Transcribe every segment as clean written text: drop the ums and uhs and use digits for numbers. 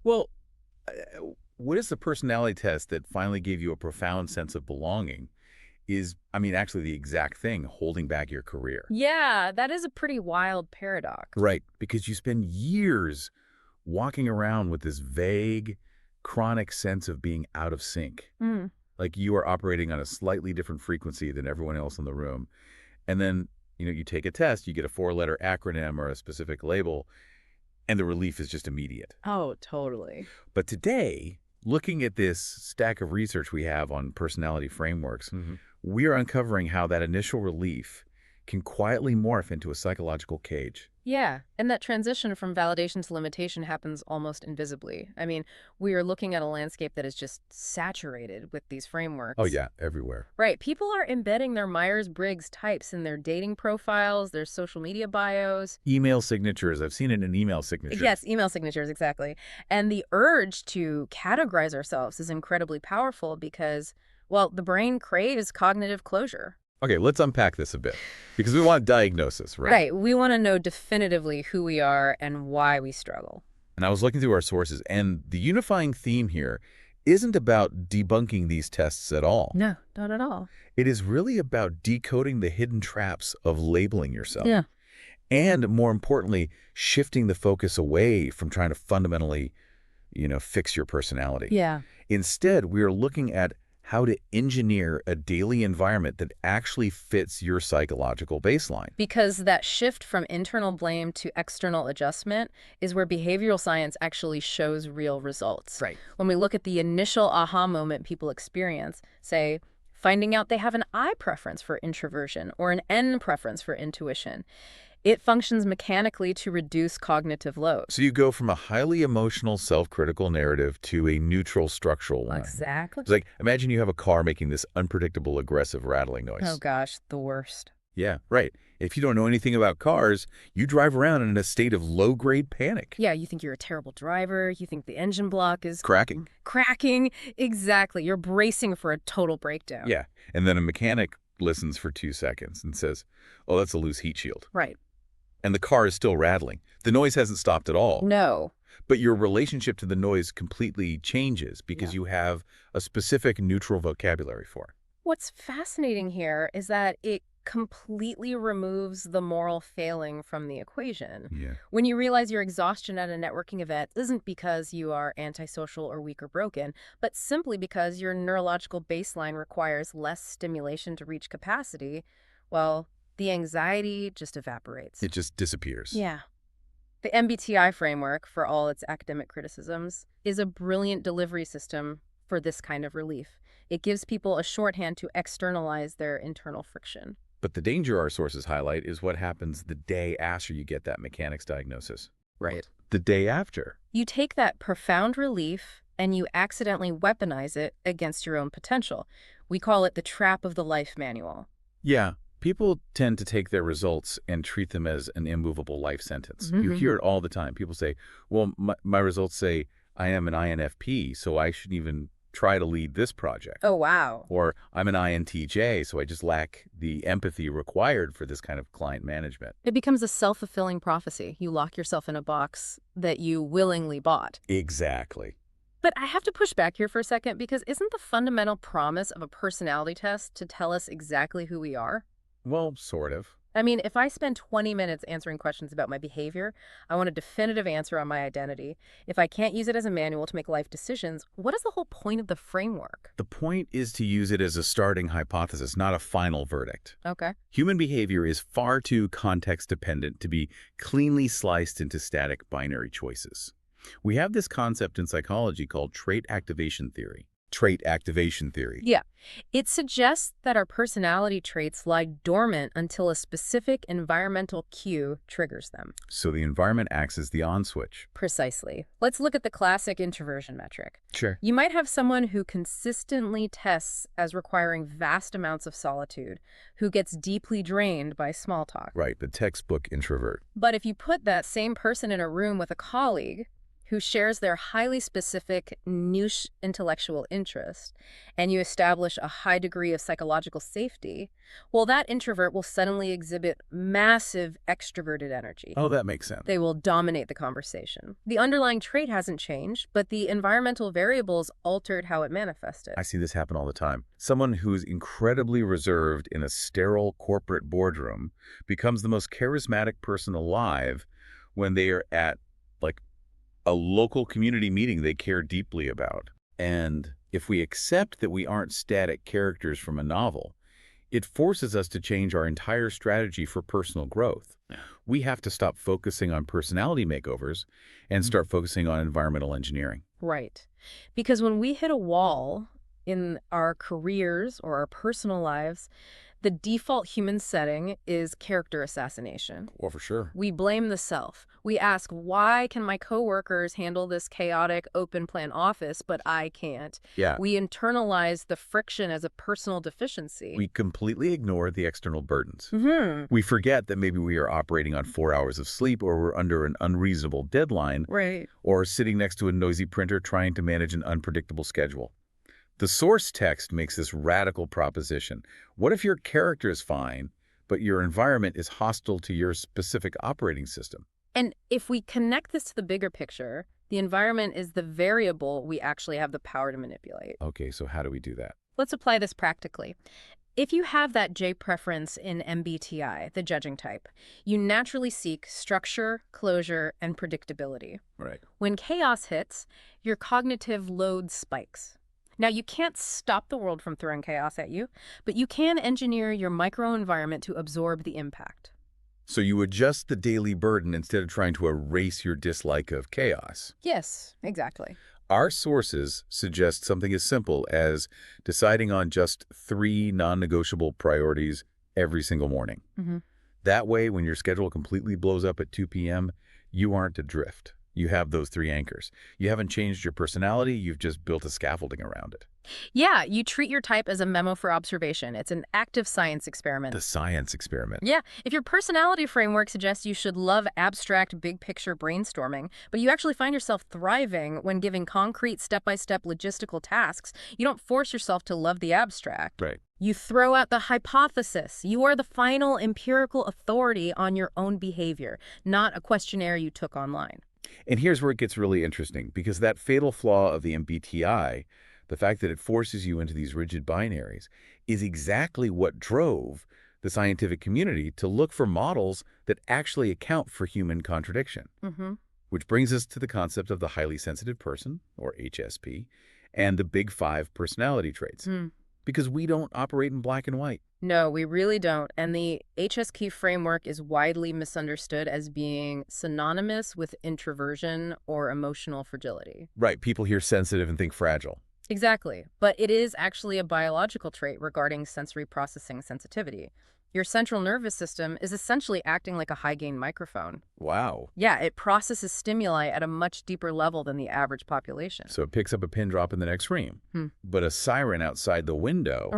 Well, what is the personality test that finally gave you a profound sense of belonging is, I mean, actually the exact thing holding back your career. Yeah, that is a pretty wild paradox. Right, because you spend years walking around with this vague, chronic sense of being out of sync. Mm. Like you are operating on a slightly different frequency than everyone else in the room. And then, you take a test, you get a four-letter acronym or a specific label, and the relief is just immediate. Oh, totally. But today, looking at this stack of research we have on personality frameworks, we are uncovering how that initial relief can quietly morph into a psychological cage. Yeah, and that transition from validation to limitation happens almost invisibly. I mean, we are looking at a landscape that is just saturated with these Oh frameworks. yeah, everywhere. Right, people are embedding their Myers-Briggs types in their dating profiles, their social media bios. Email signatures, I've seen it in email signatures. Yes, email signatures, exactly. And the urge to categorize ourselves is incredibly powerful because, well, the brain craves cognitive closure. Okay, let's unpack this a bit, because we want diagnosis, right? Right, we want to know definitively who we are and why we struggle. And I was looking through our sources, and the unifying theme here isn't about debunking these tests at all. No, not at all. It is really about decoding the hidden traps of labeling yourself. Yeah. And more importantly, shifting the focus away from trying to fundamentally, fix your personality. Yeah. Instead, we are looking at how to engineer a daily environment that actually fits your psychological baseline. Because that shift from internal blame to external adjustment is where behavioral science actually shows real results. Right. When we look at the initial aha moment people experience, say, finding out they have an I preference for introversion or an N preference for intuition, it functions mechanically to reduce cognitive load. So you go from a highly emotional, self-critical narrative to a neutral, structural one. Exactly. It's like, imagine you have a car making this unpredictable, aggressive, rattling noise. Oh gosh, the worst. Yeah, right. If you don't know anything about cars, you drive around in a state of low-grade panic. Yeah, you think you're a terrible driver. You think the engine block is Cracking. cracking. Exactly. You're bracing for a total breakdown. Yeah, and then a mechanic listens for 2 seconds and says, oh, that's a loose heat shield. Right. And the car is still rattling. The noise hasn't stopped at all. No. But your relationship to the noise completely changes because Yeah. you have a specific neutral vocabulary for it. What's fascinating here is that it completely removes the moral failing from the equation. Yeah. When you realize your exhaustion at a networking event isn't because you are antisocial or weak or broken, but simply because your neurological baseline requires less stimulation to reach capacity, well, the anxiety just evaporates. It just disappears. Yeah. The MBTI framework, for all its academic criticisms, is a brilliant delivery system for this kind of relief. It gives people a shorthand to externalize their internal friction. But the danger our sources highlight is what happens the day after you get that mechanics diagnosis. Right. The day after. You take that profound relief and you accidentally weaponize it against your own potential. We call it the trap of the life manual. Yeah. People tend to take their results and treat them as an immovable life sentence. You hear it all the time. People say, well, my results say I am an INFP, so I shouldn't even try to lead this project. Oh, wow. Or I'm an INTJ, so I just lack the empathy required for this kind of client management. It becomes a self-fulfilling prophecy. You lock yourself in a box that you willingly bought. Exactly. But I have to push back here for a second because isn't the fundamental promise of a personality test to tell us exactly who we are? Well, sort of. I mean, if I spend 20 minutes answering questions about my behavior, I want a definitive answer on my identity. If I can't use it as a manual to make life decisions, what is the whole point of the framework? The point is to use it as a starting hypothesis, not a final verdict. Okay. Human behavior is far too context-dependent to be cleanly sliced into static binary choices. We have this concept in psychology called trait activation theory. Trait activation theory. Yeah. It suggests that our personality traits lie dormant until a specific environmental cue triggers them. So the environment acts as the on switch. Precisely. Let's look at the classic introversion metric. Sure. You might have someone who consistently tests as requiring vast amounts of solitude, who gets deeply drained by small talk. Right, the textbook introvert. But if you put that same person in a room with a colleague who shares their highly specific niche intellectual interest, and you establish a high degree of psychological safety, well, that introvert will suddenly exhibit massive extroverted energy. Oh, that makes sense. They will dominate the conversation. The underlying trait hasn't changed, but the environmental variables altered how it manifested. I see this happen all the time. Someone who's incredibly reserved in a sterile corporate boardroom becomes the most charismatic person alive when they are at, like, a local community meeting they care deeply about. And if we accept that we aren't static characters from a novel, it forces us to change our entire strategy for personal growth. Yeah. We have to stop focusing on personality makeovers and start focusing on environmental engineering. Right. Because when we hit a wall in our careers or our personal lives, the default human setting is character assassination. Well, for sure. We blame the self. We ask, why can my coworkers handle this chaotic open plan office, but I can't? Yeah. We internalize the friction as a personal deficiency. We completely ignore the external burdens. Mm-hmm. We forget that maybe we are operating on 4 hours of sleep, or we're under an unreasonable deadline, Right. or sitting next to a noisy printer trying to manage an unpredictable schedule. The source text makes this radical proposition. What if your character is fine, but your environment is hostile to your specific operating system? And if we connect this to the bigger picture, the environment is the variable we actually have the power to manipulate. Okay, so how do we do that? Let's apply this practically. If you have that J preference in MBTI, the judging type, you naturally seek structure, closure, and predictability. Right. When chaos hits, your cognitive load spikes. Now, you can't stop the world from throwing chaos at you, but you can engineer your microenvironment to absorb the impact. So you adjust the daily burden instead of trying to erase your dislike of chaos. Yes, exactly. Our sources suggest something as simple as deciding on just 3 non-negotiable priorities every single morning. Mm-hmm. That way, when your schedule completely blows up at 2 p.m., you aren't adrift. You have those 3 anchors. You haven't changed your personality, you've just built a scaffolding around it. Yeah, you treat your type as a memo for observation. It's an active science experiment. The science experiment. Yeah, if your personality framework suggests you should love abstract, big-picture brainstorming, but you actually find yourself thriving when giving concrete, step-by-step logistical tasks, you don't force yourself to love the abstract. Right. You throw out the hypothesis. You are the final empirical authority on your own behavior, not a questionnaire you took online. And here's where it gets really interesting, because that fatal flaw of the MBTI, the fact that it forces you into these rigid binaries, is exactly what drove the scientific community to look for models that actually account for human contradiction. Mm-hmm. Which brings us to the concept of the highly sensitive person, or HSP, and the big 5 personality traits. Because we don't operate in black and white. No, we really don't. And the HSP framework is widely misunderstood as being synonymous with introversion or emotional fragility. Right. People hear sensitive and think fragile. Exactly. But it is actually a biological trait regarding sensory processing sensitivity. Your central nervous system is essentially acting like a high-gain microphone. Wow. Yeah, it processes stimuli at a much deeper level than the average population. So it picks up a pin drop in the next room. But a siren outside the window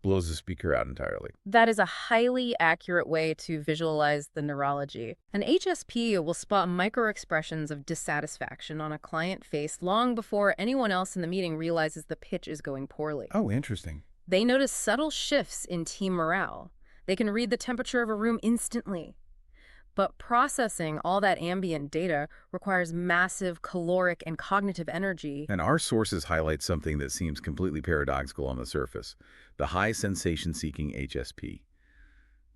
blows the speaker out entirely. That is a highly accurate way to visualize the neurology. An HSP will spot microexpressions of dissatisfaction on a client face long before anyone else in the meeting realizes the pitch is going poorly. Oh, interesting. They notice subtle shifts in team morale. They can read the temperature of a room instantly. But processing all that ambient data requires massive caloric and cognitive energy. And our sources highlight something that seems completely paradoxical on the surface. The high sensation-seeking HSP.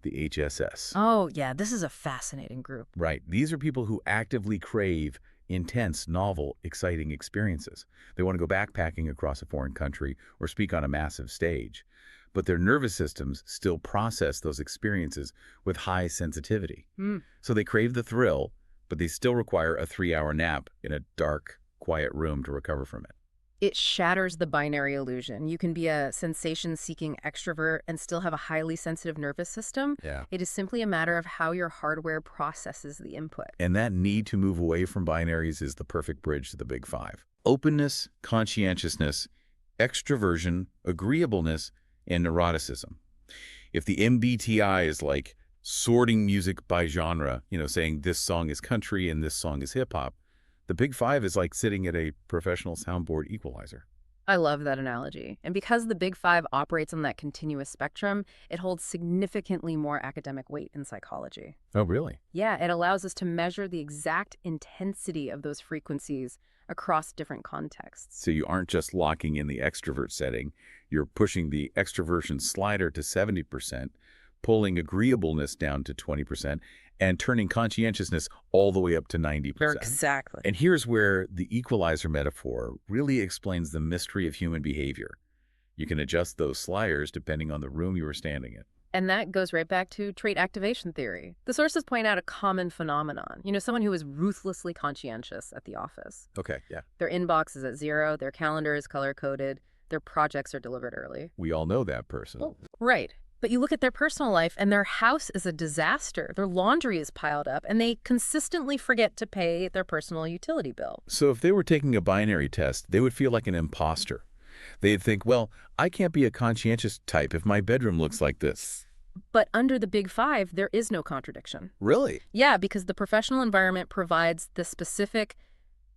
The HSS. Oh, yeah, this is a fascinating group. Right. These are people who actively crave intense, novel, exciting experiences. They want to go backpacking across a foreign country or speak on a massive stage. But their nervous systems still process those experiences with high sensitivity. So they crave the thrill, but they still require a 3-hour nap in a dark, quiet room to recover from it. It shatters the binary illusion. You can be a sensation-seeking extrovert and still have a highly sensitive nervous system. Yeah. It is simply a matter of how your hardware processes the input. And that need to move away from binaries is the perfect bridge to the big 5. Openness, conscientiousness, extroversion, agreeableness, and neuroticism. If the MBTI is like sorting music by genre, saying this song is country and this song is hip-hop, The big five is like sitting at a professional soundboard equalizer. I love that analogy. And because the Big Five operates on that continuous spectrum, it holds significantly more academic weight in psychology. Oh, really? Yeah, it allows us to measure the exact intensity of those frequencies across different contexts. So you aren't just locking in the extrovert setting, you're pushing the extroversion slider to 70%, pulling agreeableness down to 20%, and turning conscientiousness all the way up to 90%. Exactly. And here's where the equalizer metaphor really explains the mystery of human behavior. You can adjust those sliders depending on the room you are standing in. And that goes right back to trait activation theory. The sources point out a common phenomenon. Someone who is ruthlessly conscientious at the office. Okay, yeah. Their inbox is at 0, their calendar is color-coded, their projects are delivered early. We all know that person. Well, right. But you look at their personal life and their house is a disaster. Their laundry is piled up and they consistently forget to pay their personal utility bill. So if they were taking a binary test, they would feel like an imposter. They'd think, well, I can't be a conscientious type if my bedroom looks like this. But under the Big Five, there is no contradiction. Really? Yeah, because the professional environment provides the specific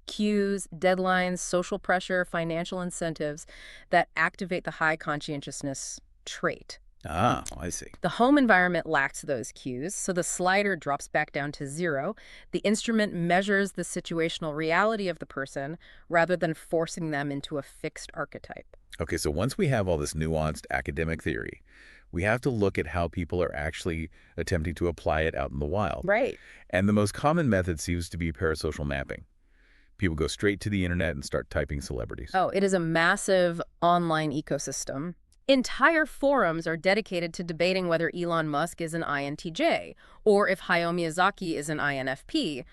cues, deadlines, social pressure, financial incentives that activate the high conscientiousness trait. Ah, I see. The home environment lacks those cues, so the slider drops back down to 0. The instrument measures the situational reality of the person rather than forcing them into a fixed archetype. Okay, so once we have all this nuanced academic theory, we have to look at how people are actually attempting to apply it out in the wild. Right. And the most common method seems to be parasocial mapping. People go straight to the internet and start typing celebrities. Oh, it is a massive online ecosystem. Entire forums are dedicated to debating whether Elon Musk is an INTJ, or if Hayao Miyazaki is an INFP,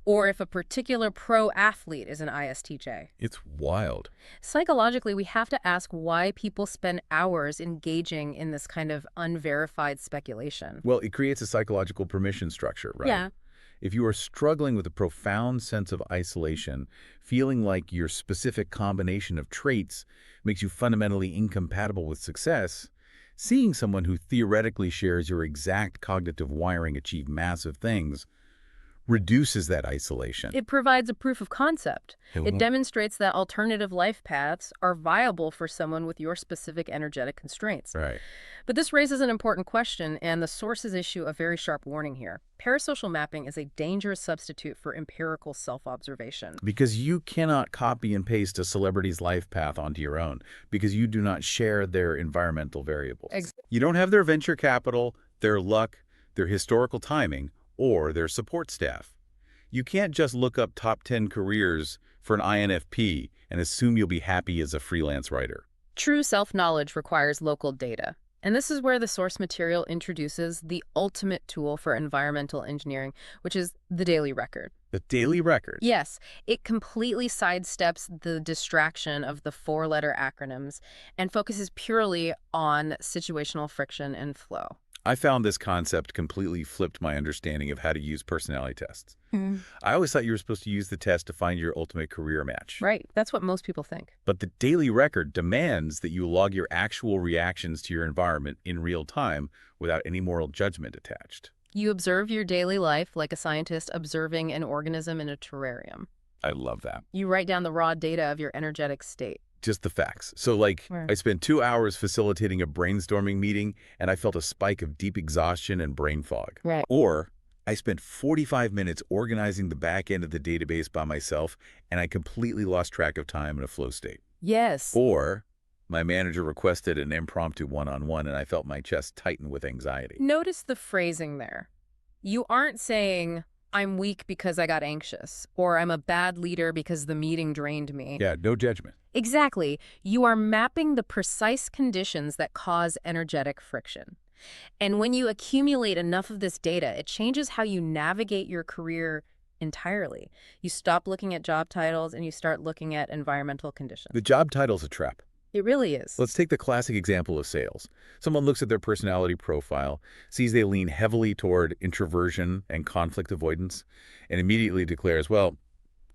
or if a particular pro-athlete is an ISTJ. It's wild. Psychologically, we have to ask why people spend hours engaging in this kind of unverified speculation. Well, it creates a psychological permission structure, right? Yeah. If you are struggling with a profound sense of isolation, feeling like your specific combination of traits makes you fundamentally incompatible with success, seeing someone who theoretically shares your exact cognitive wiring achieve massive things reduces that isolation. It provides a proof of concept. It demonstrates that alternative life paths are viable for someone with your specific energetic constraints. Right. But this raises an important question, and the sources issue a very sharp warning here. Parasocial mapping is a dangerous substitute for empirical self-observation. Because you cannot copy and paste a celebrity's life path onto your own, because you do not share their environmental variables. You don't have their venture capital, their luck, their historical timing, or their support staff. You can't just look up top 10 careers for an INFP and assume you'll be happy as a freelance writer. True self-knowledge requires local data. And this is where the source material introduces the ultimate tool for environmental engineering, which is the daily record. The daily record? Yes, it completely sidesteps the distraction of the 4-letter acronyms and focuses purely on situational friction and flow. I found this concept completely flipped my understanding of how to use personality tests. I always thought you were supposed to use the test to find your ultimate career match. Right, that's what most people think. But the daily record demands that you log your actual reactions to your environment in real time without any moral judgment attached. You observe your daily life like a scientist observing an organism in a terrarium. I love that. You write down the raw data of your energetic state. Just the facts. So like, I spent 2 hours facilitating a brainstorming meeting and I felt a spike of deep exhaustion and brain fog. Right. Or I spent 45 minutes organizing the back end of the database by myself and I completely lost track of time in a flow state. Yes. Or my manager requested an impromptu one-on-one and I felt my chest tighten with anxiety. Notice the phrasing there. You aren't saying, I'm weak because I got anxious, or I'm a bad leader because the meeting drained me. Yeah, no judgment. Exactly. You are mapping the precise conditions that cause energetic friction. And when you accumulate enough of this data, it changes how you navigate your career entirely. You stop looking at job titles and you start looking at environmental conditions. The job title's a trap. It really is. Let's take the classic example of sales. Someone looks at their personality profile, sees they lean heavily toward introversion and conflict avoidance, and immediately declares, well,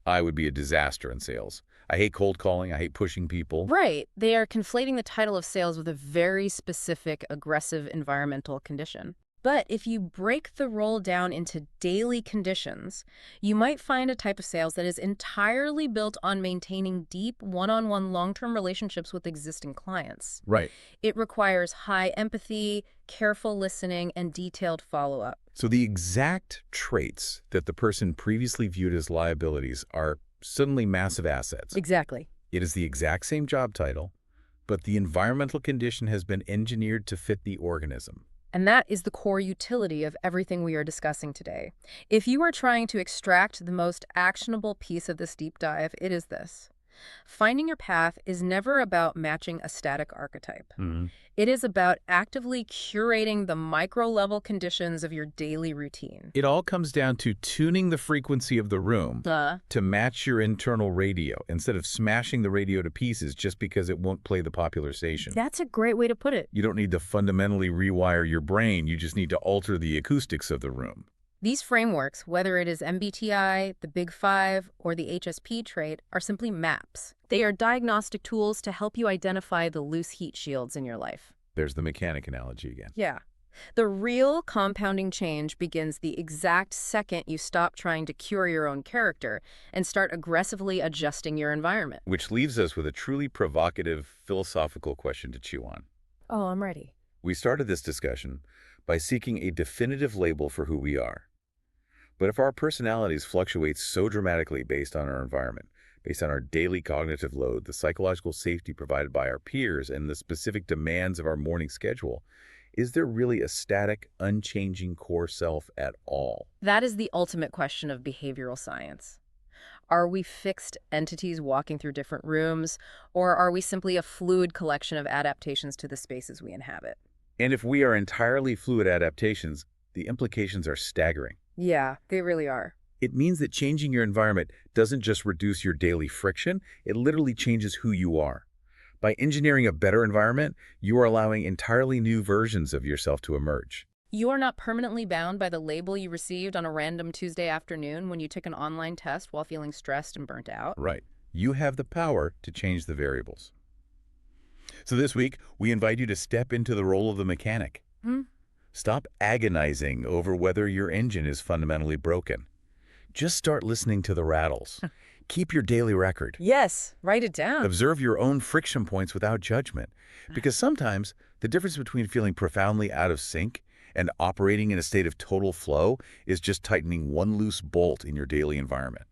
I would be a disaster in sales. I hate cold calling. I hate pushing people. Right. They are conflating the title of sales with a very specific aggressive environmental condition. But if you break the role down into daily conditions, you might find a type of sales that is entirely built on maintaining deep one-on-one long-term relationships with existing clients. Right. It requires high empathy, careful listening, and detailed follow-up. So the exact traits that the person previously viewed as liabilities are suddenly massive assets. Exactly. It is the exact same job title, but the environmental condition has been engineered to fit the organism. And that is the core utility of everything we are discussing today. If you are trying to extract the most actionable piece of this deep dive, it is this. Finding your path is never about matching a static archetype. It is about actively curating the micro-level conditions of your daily routine. It all comes down to tuning the frequency of the room to match your internal radio instead of smashing the radio to pieces just because it won't play the popular station. That's a great way to put it. You don't need to fundamentally rewire your brain. You just need to alter the acoustics of the room. These frameworks, whether it is MBTI, the Big Five, or the HSP trait, are simply maps. They are diagnostic tools to help you identify the loose heat shields in your life. There's the mechanic analogy again. Yeah. The real compounding change begins the exact second you stop trying to cure your own character and start aggressively adjusting your environment. Which leaves us with a truly provocative philosophical question to chew on. Oh, I'm ready. We started this discussion by seeking a definitive label for who we are. But if our personalities fluctuate so dramatically based on our environment, based on our daily cognitive load, the psychological safety provided by our peers, and the specific demands of our morning schedule, is there really a static, unchanging core self at all? That is the ultimate question of behavioral science. Are we fixed entities walking through different rooms, or are we simply a fluid collection of adaptations to the spaces we inhabit? And if we are entirely fluid adaptations, the implications are staggering. Yeah, they really are. It means that changing your environment doesn't just reduce your daily friction, it literally changes who you are. By engineering a better environment, you are allowing entirely new versions of yourself to emerge. You are not permanently bound by the label you received on a random Tuesday afternoon when you took an online test while feeling stressed and burnt out. Right. You have the power to change the variables. So this week, we invite you to step into the role of the mechanic. Stop agonizing over whether your engine is fundamentally broken. Just start listening to the rattles. Keep your daily record. Yes, write it down. Observe your own friction points without judgment. Because sometimes the difference between feeling profoundly out of sync and operating in a state of total flow is just tightening one loose bolt in your daily environment.